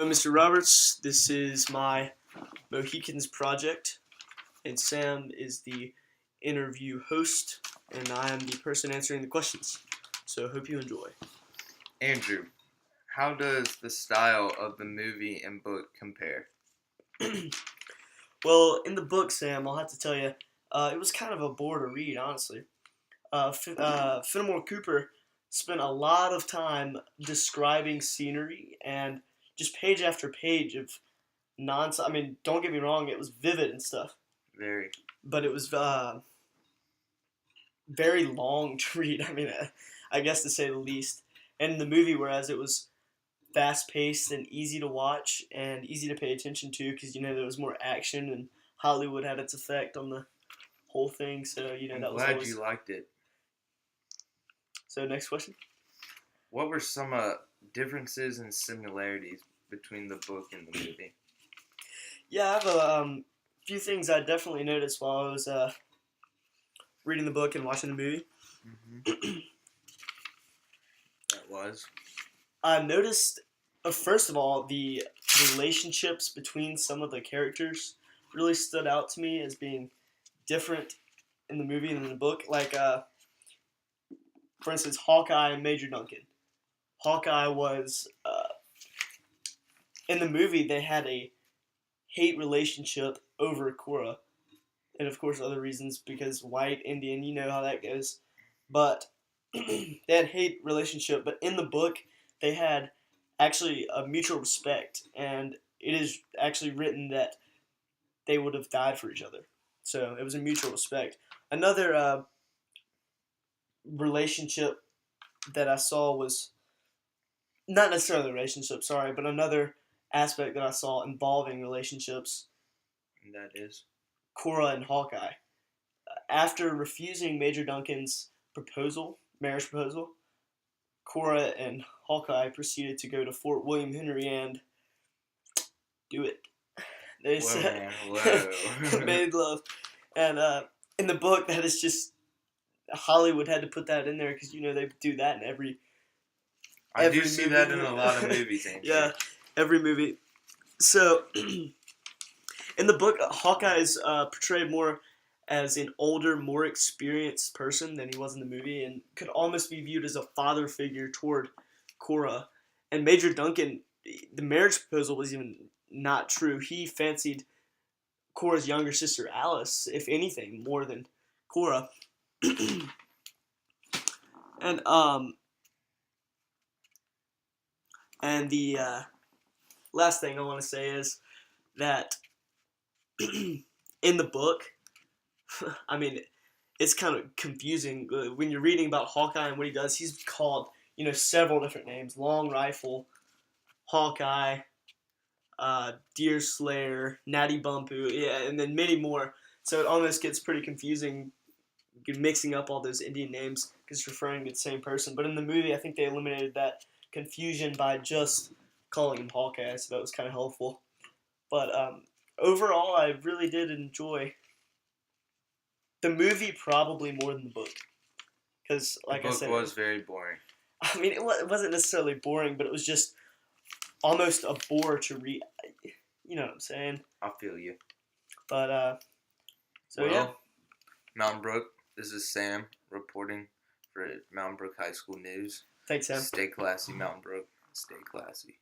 I'm Mr. Roberts. This is my Mohicans project, and Sam is the interview host, and I am the person answering the questions. So, hope you enjoy. Andrew, how does the style of the movie and book compare? Well, in the book, Sam, I'll have to tell you, it was kind of a bore to read, honestly. Fenimore Cooper spent a lot of time describing scenery and just page after page of nonsense. I mean, don't get me wrong, it was vivid and stuff, Very. but it was very long to read. I mean, I guess to say the least. And in the movie, whereas it was fast paced and easy to watch and easy to pay attention to, because there was more action and Hollywood had its effect on the whole thing. So I'm that was glad always. you liked it. So next question. What were some differences and similarities between the book and the movie? Yeah, I have a few things I definitely noticed while I was reading the book and watching the movie. That was. I noticed, first of all, the relationships between some of the characters really stood out to me as being different in the movie than in the book. Like, for instance, Hawkeye and Major Duncan. Hawkeye was, in the movie, they had a hate relationship over Korra. And of course, other reasons, because white, Indian, you know how that goes. But they had hate relationship, but in the book, they had actually a mutual respect, and it is actually written that they would have died for each other. So it was a mutual respect. Another relationship that I saw was not necessarily a relationship, sorry, but another aspect that I saw involving relationships. And that is? Korra and Hawkeye. After refusing Major Duncan's marriage proposal, Korra and Hawkeye proceeded to go to Fort William Henry and do it. They said made love, and in the book that is just Hollywood had to put that in there because they do that in every. I do see that in a lot of movies, Andrew. Yeah, every movie. So in the book, Hawkeye is portrayed more as an older, more experienced person than he was in the movie, and could almost be viewed as a father figure toward Korra. And Major Duncan, the marriage proposal was even not true. He fancied Korra's younger sister Alice, if anything, more than Korra. And the last thing I want to say is that in the book, I mean, it's kind of confusing when you're reading about Hawkeye and what he does. He's called, several different names: Long Rifle, Hawkeye, Deer Slayer, Natty Bumpoo, yeah, and then many more. So it almost gets pretty confusing, mixing up all those Indian names because it's referring to the same person. But in the movie, I think they eliminated that confusion by just calling him Hawkeye, so that was kind of helpful. But overall, I really did enjoy the movie probably more than the book. Because, like I said, the book was very boring. I mean, it wasn't necessarily boring, but it was just almost a bore to read. You know what I'm saying? I feel you. But, yeah. Mountain Brook, this is Sam reporting for Mountain Brook High School News. Thanks, Sam. Stay classy, Mountain Brook. Stay classy.